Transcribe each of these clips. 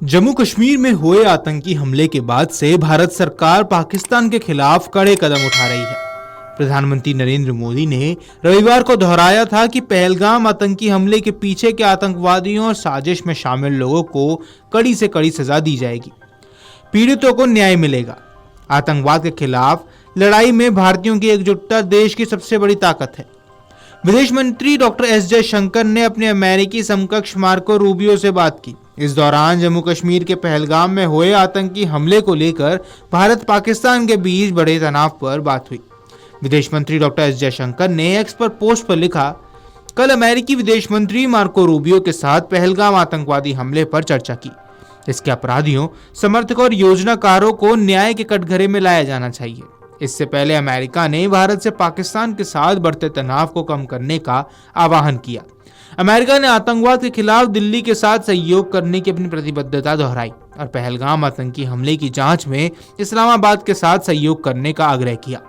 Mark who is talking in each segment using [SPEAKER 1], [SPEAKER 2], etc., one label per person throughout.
[SPEAKER 1] जम्मू कश्मीर में हुए आतंकी हमले के बाद से भारत सरकार पाकिस्तान के खिलाफ कड़े कदम उठा रही है। प्रधानमंत्री नरेंद्र मोदी ने रविवार को दोहराया था कि पहलगाम आतंकी हमले के पीछे के आतंकवादियों और साजिश में शामिल लोगों को कड़ी से कड़ी सजा दी जाएगी, पीड़ितों को न्याय मिलेगा। आतंकवाद के खिलाफ लड़ाई में भारतीयों की एकजुटता देश की सबसे बड़ी ताकत है। विदेश मंत्री डॉक्टर एस जयशंकर ने अपने अमेरिकी समकक्ष मार्को रूबियो से बात की। इस दौरान जम्मू कश्मीर के पहलगाम में हुए आतंकी हमले को लेकर भारत पाकिस्तान के बीच बड़े तनाव पर बात हुई। विदेश मंत्री डॉक्टर एस जयशंकर ने एक्स पर पोस्ट पर लिखा, कल अमेरिकी विदेश मंत्री मार्को रूबियो के साथ पहलगाम आतंकवादी हमले पर चर्चा की। इसके अपराधियों, समर्थकों और योजनाकारों को न्याय के कटघरे में लाया जाना चाहिए। इससे पहले अमेरिका ने भारत से पाकिस्तान के साथ बढ़ते तनाव को कम करने का आह्वान किया। अमेरिका ने आतंकवाद के खिलाफ दिल्ली के साथ सहयोग करने की अपनी प्रतिबद्धता दोहराई और पहलगाम आतंकी हमले की जांच में इस्लामाबाद के साथ सहयोग करने का आग्रह किया।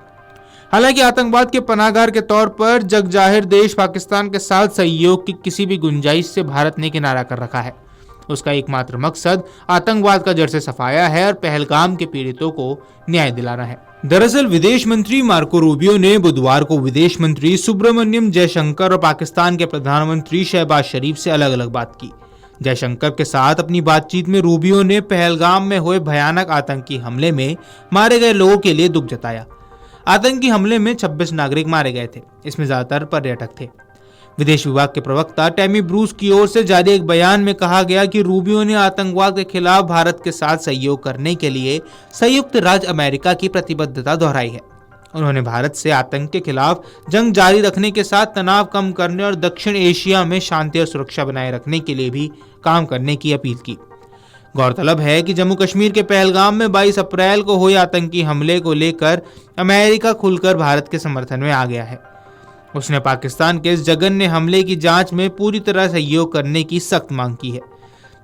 [SPEAKER 1] हालांकि आतंकवाद के पनाहगार के तौर पर जग जाहिर देश पाकिस्तान के साथ सहयोग की किसी भी गुंजाइश से भारत ने किनारा कर रखा है। उसका एकमात्र मकसद आतंकवाद का जड़ से सफाया है और पहलगाम के पीड़ितों को न्याय दिलाना है। दरअसल विदेश मंत्री मार्को रूबियो ने बुधवार को विदेश मंत्री सुब्रमण्यम जयशंकर और पाकिस्तान के प्रधानमंत्री शहबाज शरीफ से अलग अलग बात की। जयशंकर के साथ अपनी बातचीत में रूबियो ने पहलगाम में हुए भयानक आतंकी हमले में मारे गए लोगों के लिए दुख जताया। आतंकी हमले में 26 नागरिक मारे गए थे, इसमें ज्यादातर पर्यटक थे। विदेश विभाग के प्रवक्ता टैमी ब्रूस की ओर से जारी एक बयान में कहा गया कि रूबियो ने आतंकवाद के खिलाफ भारत के साथ सहयोग करने के लिए संयुक्त राज्य अमेरिका की प्रतिबद्धता दोहराई है। उन्होंने भारत से आतंक के खिलाफ जंग जारी रखने के साथ तनाव कम करने और दक्षिण एशिया में शांति और सुरक्षा बनाए रखने के लिए भी काम करने की अपील की। गौरतलब है कि जम्मू कश्मीर के पहलगाम में 22 अप्रैल को हुए आतंकी हमले को लेकर अमेरिका खुलकर भारत के समर्थन में आ गया है। उसने पाकिस्तान के इस जघन्य हमले की जांच में पूरी तरह सहयोग करने की सख्त मांग की है।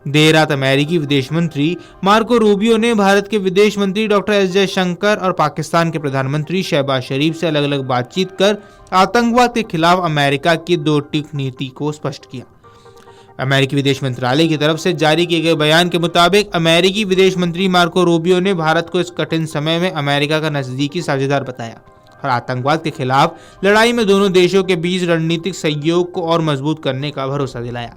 [SPEAKER 1] देर रात अमेरिकी विदेश मंत्री मार्को रूबियो ने भारत के विदेश मंत्री डॉक्टर एस जयशंकर और पाकिस्तान के प्रधानमंत्री शहबाज शरीफ से अलग अलग बातचीत कर आतंकवाद के खिलाफ अमेरिका की दो टिक नीति को स्पष्ट किया। अमेरिकी विदेश मंत्रालय की तरफ से जारी किए गए बयान के मुताबिक अमेरिकी विदेश मंत्री मार्को रूबियो ने भारत को इस कठिन समय में अमेरिका का नजदीकी साझेदार बताया और आतंकवाद के खिलाफ लड़ाई में दोनों देशों के बीच रणनीतिक सहयोग को और मजबूत करने का भरोसा दिलाया।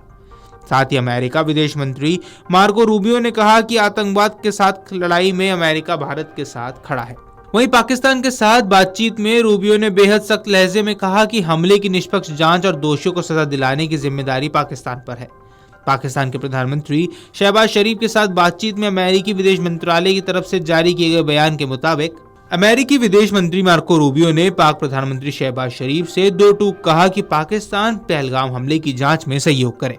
[SPEAKER 1] साथ ही अमेरिका विदेश मंत्री मार्को रूबियो ने कहा कि आतंकवाद के साथ लड़ाई में अमेरिका भारत के साथ खड़ा है। वहीं पाकिस्तान के साथ बातचीत में रूबियो ने बेहद सख्त लहजे में कहा कि हमले की निष्पक्ष जांच और दोषियों को सजा दिलाने की जिम्मेदारी पाकिस्तान पर है। पाकिस्तान के प्रधानमंत्री शहबाज शरीफ के साथ बातचीत में अमेरिकी विदेश मंत्रालय की तरफ से जारी किए गए बयान के मुताबिक अमेरिकी विदेश मंत्री मार्को रूबियो ने पाक प्रधानमंत्री शहबाज शरीफ से दो टूक कहा कि पाकिस्तान पहलगाम हमले की जांच में सहयोग करे।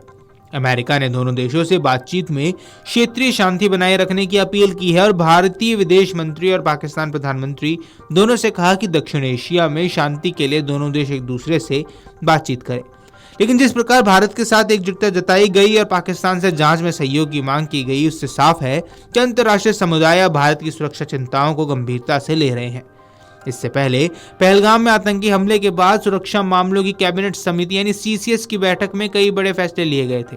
[SPEAKER 1] अमेरिका ने दोनों देशों से बातचीत में क्षेत्रीय शांति बनाए रखने की अपील की है और भारतीय विदेश मंत्री और पाकिस्तान प्रधानमंत्री दोनों से कहा कि दक्षिण एशिया में शांति के लिए दोनों देश एक दूसरे से बातचीत करें। लेकिन जिस प्रकार भारत के साथ एकजुटता जताई गई और पाकिस्तान से जांच में सहयोग की मांग की गई, उससे साफ है कि अंतर्राष्ट्रीय समुदाय भारत की सुरक्षा चिंताओं को गंभीरता से ले रहे हैं। इससे पहले पहलगाम में आतंकी हमले के बाद सुरक्षा मामलों की कैबिनेट समिति यानी CCS की बैठक में कई बड़े फैसले लिए गए थे।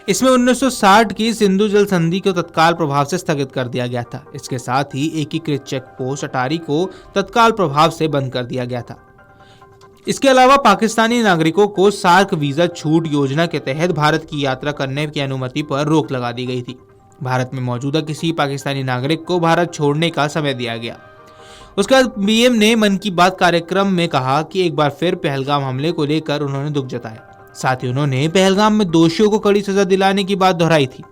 [SPEAKER 1] इसमें 1960 की सिंधु जल संधि को तत्काल प्रभाव से स्थगित कर दिया गया था। इसके साथ ही एकीकृत चेक पोस्ट अटारी को तत्काल प्रभाव से बंद कर दिया गया था। इसके अलावा पाकिस्तानी नागरिकों को सार्क वीजा छूट योजना के तहत भारत की यात्रा करने की अनुमति पर रोक लगा दी गई थी। भारत में मौजूदा किसी पाकिस्तानी नागरिक को भारत छोड़ने का समय दिया गया। उसके बाद पीएम ने मन की बात कार्यक्रम में कहा कि एक बार फिर पहलगाम हमले को लेकर उन्होंने दुख जताया। साथ ही उन्होंने पहलगाम में दोषियों को कड़ी सजा दिलाने की बात दोहराई थी।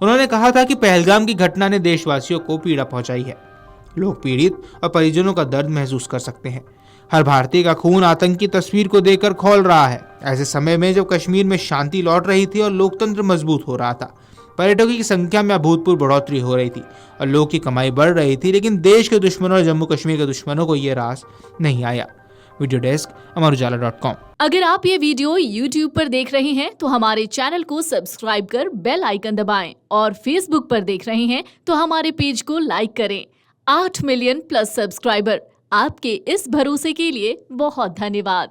[SPEAKER 1] उन्होंने कहा था कि पहलगाम की घटना ने देशवासियों को पीड़ा पहुंचाई है। लोग पीड़ित और परिजनों का दर्द महसूस कर सकते हैं। हर भारतीय का खून आतंकी तस्वीर को देखकर खौल रहा है। ऐसे समय में जब कश्मीर में शांति लौट रही थी और लोकतंत्र मजबूत हो रहा था, पर्यटकों की संख्या में अभूतपूर्व बढ़ोतरी हो रही थी और लोग की कमाई बढ़ रही थी, लेकिन देश के दुश्मनों और जम्मू कश्मीर के दुश्मनों को ये रास नहीं आया। वीडियो डेस्क अमरउजाला.com।
[SPEAKER 2] अगर आप ये वीडियो YouTube पर देख रहे हैं तो हमारे चैनल को सब्सक्राइब कर बेल आइकन दबाएं और Facebook पर देख रहे हैं तो हमारे पेज को लाइक करें। 8 मिलियन प्लस सब्सक्राइबर, आपके इस भरोसे के लिए बहुत धन्यवाद।